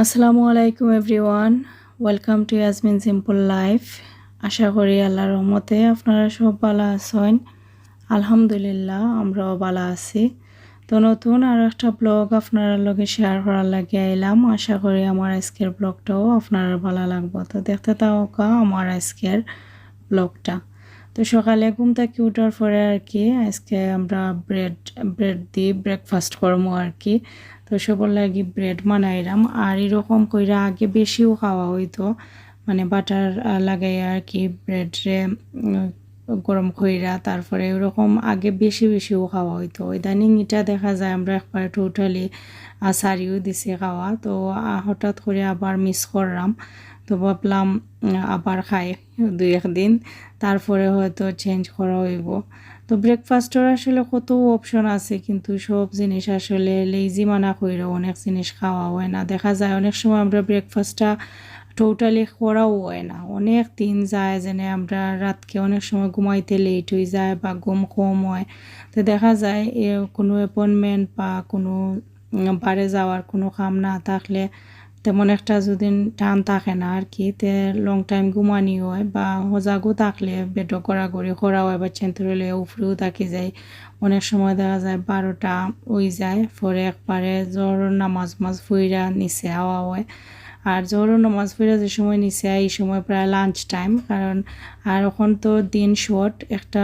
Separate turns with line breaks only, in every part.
আসসালামু আলাইকুম everyone, welcome to Yasmin simple life. আশা করি আল্লাহর রহমতে আপনারা সব ভালো আছেন। আলহামদুলিল্লাহ আমরাও ভালো আছি। তো নতুন আর একটা ব্লগ আপনারা লগে শেয়ার করার লাগে আইলাম। আশা করি আমার আজকের ব্লগটাও আপনারা ভালো লাগবে। তো দেখতে থাকা আমার আজকের ব্লগটা। তো সকালে ঘুম থেকে উঠার পরে আর কি আজকে আমরা ব্রেড দিয়ে ব্রেকফাস্ট করবো আর কি। তো সবার লাগি ব্রেড বানাইলাম। আর এরকম কইরা আগে বেশিও খাওয়া হইতো, মানে বাটার লাগাই আর কি ব্রেডরে গরম কইরা, তারপরে ওরকম আগে বেশিও খাওয়া হইতো। ইদানিং এটা দেখা যায় আমরা একবার টোটালি সারিও দিছে খাওয়া। তো হঠাৎ করে আবার মিস করলাম। তো ভাবলাম আবার খাই দুই একদিন, তারপরে হয়তো চেঞ্জ করা হইব। তো ব্রেকফাস্টের আসলে কত অপশন আছে, কিন্তু সব জিনিস আসলে লেজি মানা কইরা অনেক জিনিস খাওয়া হয় না। দেখা যায় অনেক সময় আমরা ব্রেকফাস্টটা টোটালি করাও হয় না, অনেক দিন যায়, যেন আমরা রাতকে অনেক সময় ঘুমাইতে লেট হয়ে যায় বা ঘুম কম হয়। তো দেখা যায় কোনো অ্যাপয়েন্টমেন্ট বা কোনো বারে যাওয়ার কোনো কাম না থাকলে তেমন একটা যদি টান থাকে না আর কি, তে লং টাইম ঘুমানি হয় বা সজাগও থাকলে বেডও গড়াগড়ি করা হয় বা চেন্তরলে উফরেও থাকি যায়। অনেক সময় দেখা যায় 12টা হয়ে যায়, পরে একবারে জোহরের নামাজ ফুইরা নিচে আওয়া হয়। আর জোহরের নামাজ ফুইরা যে সময় নিচে এই সময় প্রায় লাঞ্চ টাইম, কারণ আর এখন তো দিন শর্ট, একটা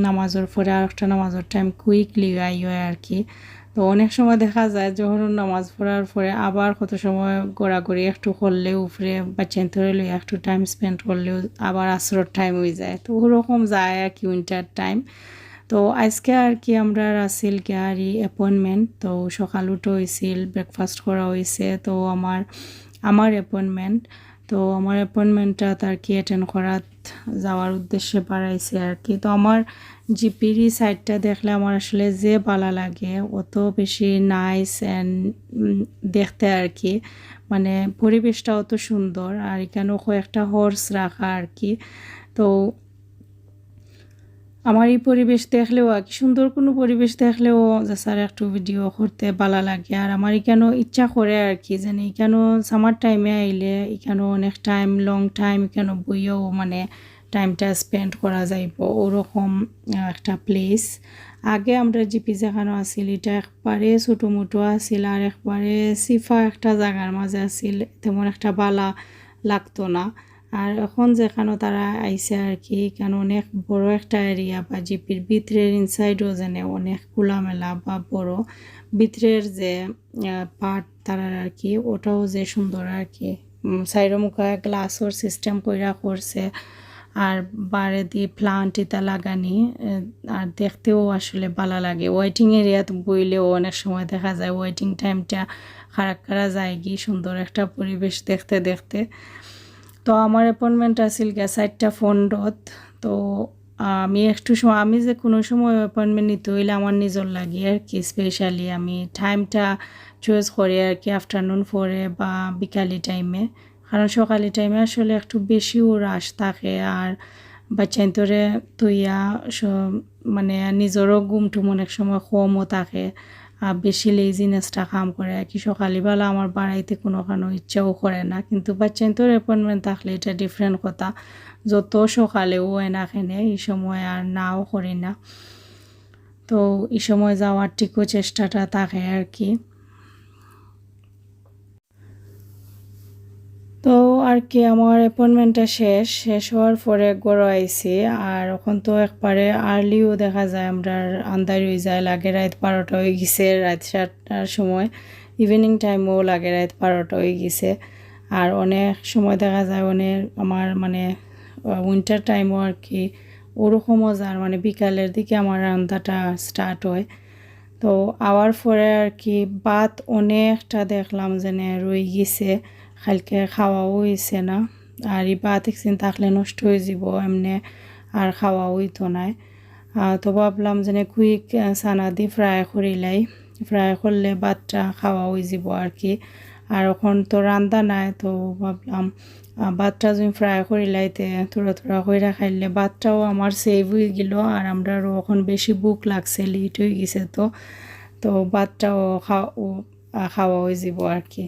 নামাজের পরে আর একটা নামাজের টাইম কুইকলি আই হয় আর কি। তো অনেক সময় দেখা যায় জোহরের নামাজ পড়ার পরে আবার কত সময় ঘোরাঘুরি একটু করলেও উপরে বা চেন্তরে লইয়া একটু টাইম স্পেন্ড করলেও আবার আসরের টাইম হয়ে যায়। তো ওরকম যায় আর কি উইন্টার টাইম। তো আজকে আর কি আমরা আসিল গাড়ি অ্যাপয়েন্টমেন্ট, তো সকাল উঠে হয়েছিল, ব্রেকফাস্ট করা হয়েছে। তো আমার অ্যাপয়েন্টমেন্ট, তো আমার অ্যাপয়েন্টমেন্টটা তার কি অ্যাটেন্ড করার যাওয়ার উদ্দেশ্যে বাড়াইছে আর কি। তো আমার জিপির সাইডটা দেখলে আমার আসলে যে ভালো লাগে, অত বেশি নাইস অ্যান্ড দেখতে আর কি, মানে পরিবেশটা অত সুন্দর। আর এখানেও কয়েকটা হর্স রাখা আর কি। তো আমার এই পরিবেশ দেখলেও আর কি, সুন্দর কোনো পরিবেশ দেখলেও যে স্যার একটু ভিডিও করতে ভালো লাগে। আর আমার এখানেও ইচ্ছা করে আর কি, যেন এখানেও সামার টাইমে আইলে এখানেও অনেক টাইম লং টাইম এখানেও বইয়েও মানে টাইমটা স্পেন্ড করা যাইব, ওরকম একটা প্লেস। আগে আমরা জিপি যেখানে আসিল এটা একবারে ছোটো মোটো আসিল, আর একবারে সিফা একটা জায়গার মাঝে আসিল, তেমন একটা বালা লাগতো না। আর এখন যেখানে তারা আইসে আর কি, এখানে অনেক বড় একটা এরিয়া বা জিপির ভিতরের ইনসাইডও যেন অনেক খোলামেলা বা বড়, ভিতরের যে পার্ট তারা আর কি ওটাও যে সুন্দর আর কি। সাইডের মুখে গ্লাসের সিস্টেম কইরা করছে, আর বারে দিয়ে প্লান্ট এটা লাগানি, আর দেখতেও আসলে ভালো লাগে। ওয়েটিং এরিয়াত বইলেও অনেক সময় দেখা যায় ওয়েটিং টাইমটা খারাপ যায় কি, সুন্দর একটা পরিবেশ দেখতে দেখতে। তো আমার অ্যাপয়েন্টমেন্ট আসিল গিয়া 4:15। তো আমি যে কোনো সময় অ্যাপয়েন্টমেন্ট নিতে হইলে আমার নিজের লাগে আর কি, স্পেশালি আমি টাইমটা চয়েস করি আর কি, আফটারনুন পরে বা বিকালি টাইমে। কারণ সকালে টাইমে আসলে একটু বেশিও রাশ থাকে, আর বাচ্চাইন্তরে তুইয়া মানে নিজেরও ঘুমটুম অনেক সময় কমও থাকে, বেশি লেজিনেসটা কাম করে আর কি। সকালবেলা আমার বাড়াইতে কোনো ইচ্ছাও করে না, কিন্তু বাচ্চাইন্তর অ্যাপয়েন্টমেন্ট থাকলে এটা ডিফারেন্ট কথা, যত সকালেও হয় না খেনে এই সময় আর নাও করি না। তো এই সময় যাওয়ার ঠিকও চেষ্টাটা থাকে আর কি। তো আর কি আমার অ্যাপয়েন্টমেন্টটা শেষ হওয়ার পরে ঘরে আইছি। আর এখন তো একবারে আর্লিও দেখা যায় আমরা আন্দার হয়ে যায়, লাগে রাত 12টা হয়ে গেছে, রাত 7টার সময় ইভিনিং টাইমও লাগে রাত 12টা হয়ে গেছে। আর অনেক সময় দেখা যায় অনেক আমার মানে উইন্টার টাইমও আর কি ওরকমও যার মানে বিকালের দিকে আমার রান্নাটা স্টার্ট হয়। তো আওয়ার পরে আর কি ভাত অনেকটা দেখলাম যেন রয়ে গেছে, কালকে খাওয়াও হয়েছে না। আর এই ভাত একদিন থাকলে নষ্ট হয়ে যাব এমনি, আর খাওয়া হইতো নাই। তো ভাবলাম যেন কুইক চানা দি ফ্রাই করিলাই, ফ্রাই করলে ভাতটা খাওয়া হয়ে যাব আর কি। আর এখন তো রান্দা নাই, তো ভাবলাম ভাতটা যদি ফ্রাই করিলাইতে থোড়া করে খাইলে ভাতটাও আমার সেভ হয়ে গেল, আর আমরাও এখন বেশি ভুক লাগছে, লেট হয়ে গেছে। তো ভাতটাও খাওয়া হয়ে যাব আর কি।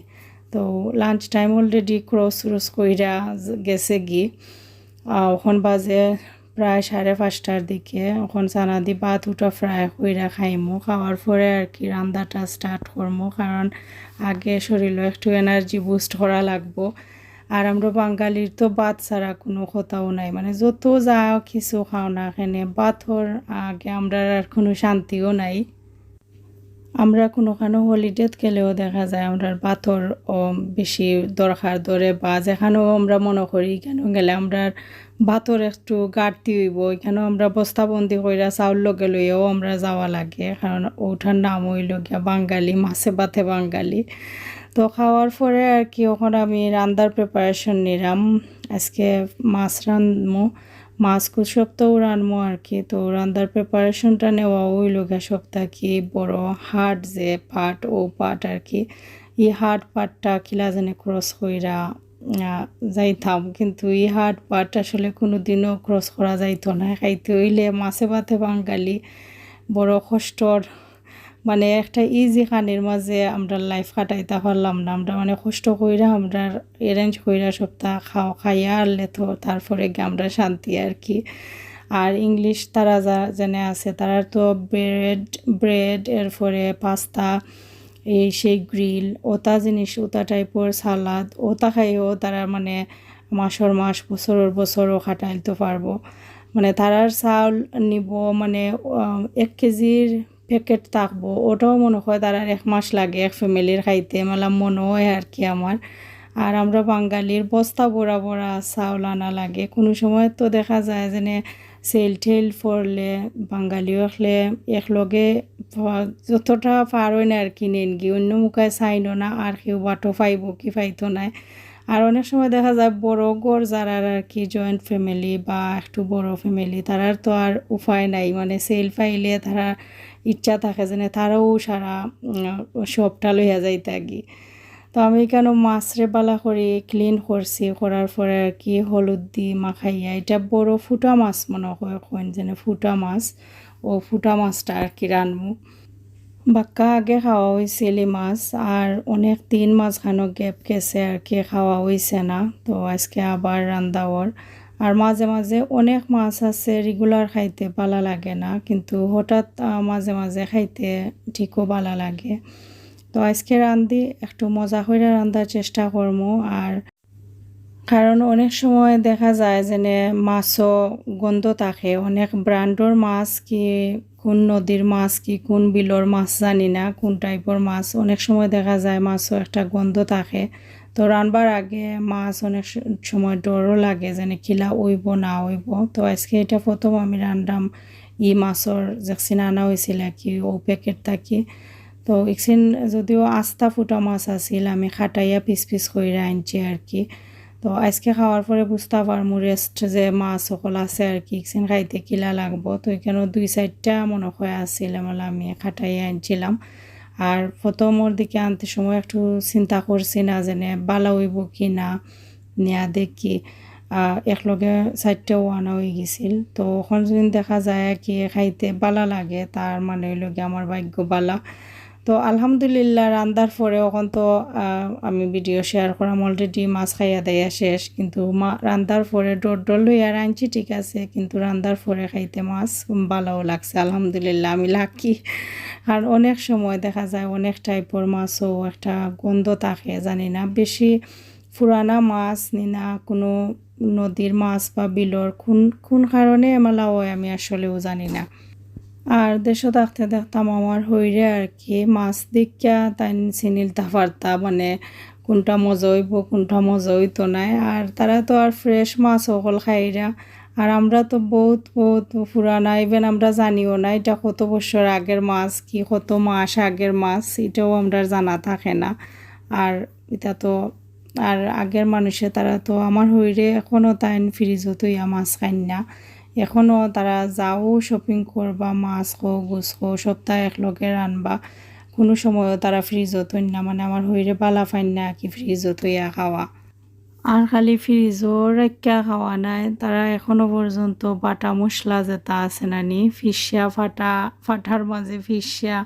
তো লাঞ্চ টাইম অলরেডি ক্রস কইরা গেছে এখন বাজে প্রায় 5:30টার দিকে। এখন চানা দি ভাত উঠা ফ্রাই কইরা খাইমু, খাওয়ার পরে আর কি রান্নাটা স্টার্ট করবো, কারণ আগে শরীরে একটু এনার্জি বুস্ট করা লাগবো। আর আমরা বাঙালির তো ভাত ছাড়া কোনো কথাও নাই, মানে যত যা কিছু খাও না এখানে ভাতর আগে আমরা আর কোনো শান্তিও নাই। আমরা কোনোখানো হলিডেত গেলেও দেখা যায় আমরা ভাতর বেশি দরকার ধরে, বা যেখানেও আমরা মনে করি কেন গেলে আমরা ভাতর একটু ঘাটতি হইব, এখানেও আমরা বস্তাবন্দি কইরা চাউল লগে লইয়াও আমরা যাওয়া লাগে, কারণ ওঠার নাম হইল গিয়া বাঙালি, মাছে ভাতে বাঙালি। তো খাওয়ার পরে আর কি এখন আমি রান্নার প্রিপারেশন নিলাম। আজকে মাছ রান্ধমু, মাছ সপ্তাহ রানমো আর কি। তো রান্নার প্রিপারেশনটা নেওয়া হইল গিয়া সপ্তাহ কি বড় হাট যে পাট, ও পাট আর কি, এই হাট পাটটা কিলা জানে ক্রস কইরা যাইতাম, কিন্তু এই হাট পাট আসলে কোনো দিনও ক্রস করা যাইতো না। খাইতে হইলে মাছে ভাতে বাঙালি বড় কষ্টর, মানে একটা ইজি খানির মাঝে আমরা লাইফ কাটাইতে পারলাম না। আমরা মানে কষ্ট কইরা আমরা অ্যারেঞ্জ কইরা সপ্তাহ খাইয়া আনলে তো তারপরে গিয়ে আমরা শান্তি আর কি। আর ইংলিশ তারা জানে আছে, তারা তো ব্রেড এরপরে পাস্তা, এই সেই গ্রিল ওটা জিনিস, ওটা টাইপের সালাদ ওটা খাইও তারা মানে মাসের মাস বছরের বছরও খাটাইতে পারবো। মানে তারার চাউল নিব মানে 1 কেজির প্যাকেট থাকবো, ওটাও মনে হয় তার 1 মাস লাগে এক ফ্যামিলির খাইতে, মেলা মনে হয় আর কি আমার। আর আমরা বাঙালির বস্তা বড়া বড়া চাউল আনা লাগে। কোনো সময় তো দেখা যায় যেনে সেল টেল পড়লে বাঙালিও হলে একলগে যতটা পার হয় না আর কি নেন গিয়ে অন্য মুখায় চাইনো না, আর কেউ বাটো পাইব কি পাইতো না। আর অনেক সময় দেখা যায় বড় গড় যারা আর কি জয়েন্ট ফ্যামিলি বা একটু বড় ফ্যামিলি, তারার তো আর উপায় নাই, মানে সেল পাইলে তারা ইচ্ছা থাকে যেন তারাও সারা সবটা লইয়া যাইতে গি। তো আমি কেন মাছরে বালা করে ক্লিন করছি, করার পরে আর কি হলুদ দি মাখাইয়া, এটা বড় ফুটা মাছ মনে হয় কইন যেন ফুটা মাছ, ও ফুটা মাছটা আর কি রানমু। বাক্কা আগে খাওয়া হয়েছিল মাছ, আর অনেক দিন মাঝখানো গ্যাপ গেছে আর কি খাওয়া হয়েছে না, তো আজকে আবার রান্দা ওর। আর মাঝে মাঝে অনেক মাছ আছে রেগুলার খাইতে ভালো লাগে না, কিন্তু হঠাৎ মাঝে মাঝে খাইতে ঠিকও ভালো লাগে। তো আজকে রান্ধি একটু মজা করে রান্ধার চেষ্টা করবো। আর কারণ অনেক সময় দেখা যায় যেনে মাছও গন্ধ থাকে, অনেক ব্র্যান্ডর মাছ কি কোন নদীর মাছ কি কোন বিলর মাছ জানি না কোন টাইপের মাছ, অনেক সময় দেখা যায় মাছও একটা গন্ধ থাকে। তো রান্নার আগে মাছ অনেক সময় ডরও লাগে যেনে কিলা ওইব না ওইব। তো আজকে এটা প্রথম আমি রান্নাম ই মাছর যেকদিন আনা হয়েছিল কি ও প্যাকেট থাকি। তো একদিন যদিও আস্তা ফুটা মাছ আছিল, আমি খাটাইয়া পিস পিস করে আনছি আর কি। তো আজকে খাওয়ার পরে বুঝতে পারমু রেস্ট যে মাছ সকল আছে আর কি একদিন খাইতে কিলা লাগবো। তো এখানে 2-4টা মনে হয় আসছিল, আমি খাটাইয়া আনছিলাম। আর প্রথমর দিকে আনতে সময় একটু চিন্তা করছি না যেনে বালা হইব কি না, নেয়া দেখি একলগে 4টাও আনা হয়ে গেছিল। তো ওখান যদি দেখা যায় কি খাইতে বালা লাগে, তার মানে হইল কি আমার ভাগ্য বালা। তো আলহামদুলিল্লাহ রান্দার পরে এখন তো আমি ভিডিও শেয়ার করাম অলরেডি মাছ খাইয়া দেয়া শেষ, কিন্তু রান্দার পরে ডর লইয়া রাঁধছি ঠিক আছে, কিন্তু রান্দার পরে খাইতে মাছ ভালোও লাগছে আলহামদুলিল্লাহ, আমি লাকি। আর অনেক সময় দেখা যায় অনেক টাইপের মাছও একটা গন্ধ থাকে, জানি না বেশি পুরানা মাছ নিনা কোনো নদীর মাছ বা বিলর কোন কোন কারণে এমালা হয় আমি আসলেও জানি না। আর দেশে থাকতে দেখতাম আমার হইরে আর কি মাছ দেখা তাই চিনিলতা পারতা, মানে কোনটা মজা হইব কোনটা মজা হইতো নাই। আর তারা তো আর ফ্রেশ মাছ সকল খাইরা, আর আমরা তো বহুত বহুত পুরানা, ইভেন আমরা জানিও না এটা কত বছর আগের মাছ কি কত মাস আগের মাছ, এটাও আমরা জানা থাকে না। আর এটা তো আর আগের মানুষে তারা তো আমার হইরে এখনও তাই ফ্রিজও তৈয়া মাছ খাইন না, এখনও তারা যাও শপিং করবা মাছ খো গোছ খো সপ্তাহে একলগে রানবা, কোনো সময়ও তারা ফ্রিজও তৈন না, মানে আমার হইরে বালা ফাইন না কি ফ্রিজও তৈয়া খাওয়া। আর খালি ফ্রিজও রাখা খাওয়া নাই, তারা এখনো পর্যন্ত বাটা মশলা যেটা আছে নানি ফিসা ফাটার মাঝে ফিসা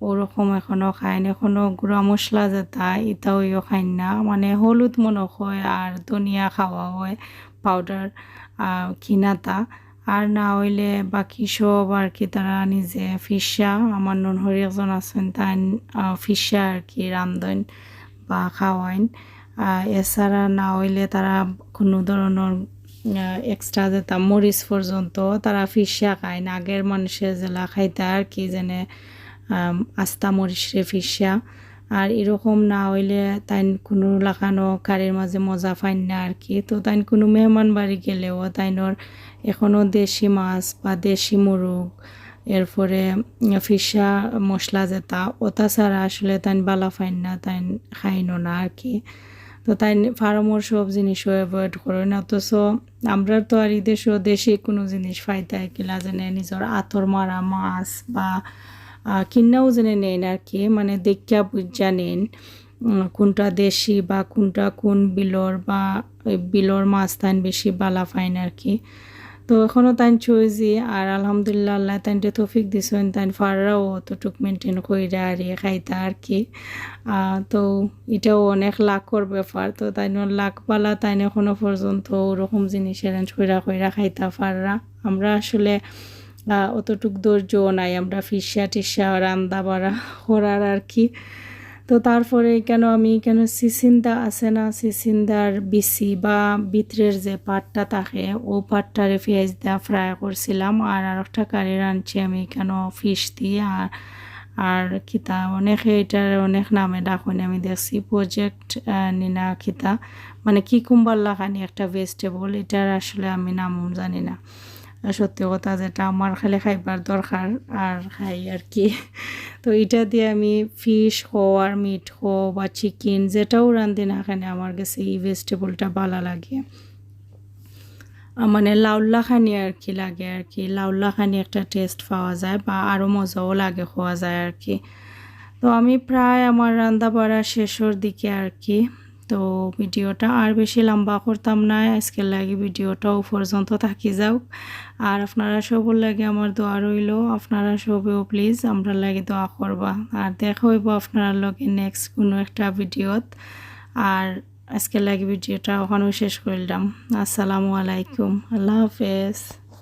ওরকম এখনও খাইন, এখনও গুঁড়া মশলা যেটা এটাও খাইন না, মানে হলুদ মনে হয় আর ধনিয়া খাওয়া হয় পাউডার কিনাতা, আর না হইলে বাকি সব আর কি তারা নিজে ফিসা, আমার ননহরি একজন আছেন তাই ফিসা আর কি রান্ধেন বা খাওয়াইন। এছাড়া না হইলে তারা কোনো ধরনের এক্সট্রা যেটা মরিচ পর্যন্ত তারা ফিসা খায় না, আগের মানুষের জেলা খাইতে আর কি যেনে আস্তা মরিচ রে ফিসা। আর এরকম না হইলে তাই কোনো লাগানো কারির মাঝে মজা পাইন না আর কি। তো তাই কোনো মেহমান বাড়ি গেলেও তাইনর এখনও দেশি মাছ বা দেশি মুরগ, এরপরে ফিসা মশলা যেটা ওটা ছাড়া আসলে তাই বালা পাইন না, তাই খাইনো না আর কি। তো তাই ফার্মর সব জিনিসও অ্যাভয়েড করে না, অথচ আমরা তো আর দেশও দেশি কোনো জিনিস পাইতে কিলা যেনে নিজের আতর মারা মাছ বা কিনাও জেনে নেন আর কি, মানে দেখা বুঝা নেন কোনটা দেশি বা কোনটা কোন বিলর বা বিলর মাছ তাই বেশি বালা পাইন আর কি। তো এখনও তাই চয়েছি, আর আলহামদুলিল্লাহ আল্লাহ তাইনটে তৌফিক দিছেন, তাই ফাররাও অতটুক মেনটেন কইরা আর খাইতা আর কি। তো এটাও অনেক লাখর ব্যাপার, তো তাই লাখ পালা তাই এখনও পর্যন্ত ওরকম জিনিস অ্যারেঞ্জ কইরা খাইতা ফাররা। আমরা আসলে অতটুক ধৈর্যও নাই আমরা ফিসা টিসা রান্দা বাড়া করার আর কি। তো তারপরে আমি সিসিন্দা আছে না, সিসিন্দার বিসি বা ভিতরের যে পাটটা থাকে ও পাটটারে পেঁয়াজ দিয়ে ফ্রাই করছিলাম, আর একটা কারি রাঁধছি আমি ফিশ দিয়ে। আর খিতা অনেকে এটার অনেক নামে ডাকুন, আমি দেখছি প্রজেক্ট নিনা খিতা, মানে কিকুম্বার লাগানি একটা ভেজিটেবল, এটার আসলে আমি নামও জানি না। সত্যি কথা যেটা আমার খালি খাইবার দরকার আর খাই আর কি। তো এটা দিয়ে আমি ফিশ হো আর মিট হো বা চিকেন যেটাও রাঁধি না এখানে আমার কাছে এই ভেজিটেবলটা ভালো লাগে, মানে লাউল্লা খানি আর কি লাগে আর কি, লাউল্লা খানি একটা টেস্ট পাওয়া যায় বা আরও মজাও লাগে খাওয়া যায় আর কি। তো আমি প্রায় আমার রান্না বাড়া শেষের দিকে আর কি। তো ভিডিওটা আর বেশি লম্বা করতাম না, আজকের লাগে ভিডিওটাও পর্যন্ত থাকি যাও। আর আপনারা সবর লাগে আমার দোয়া রইল, আপনারা সবেও প্লিজ আমরা লাগে দোয়া করবা। আর দেখা হইব আপনারা লগে নেক্সট কোনো একটা ভিডিওত। আর আজকের লাগে ভিডিওটা ওখানেও শেষ করলাম। আসসালামু আলাইকুম, আল্লাহ হাফেজ।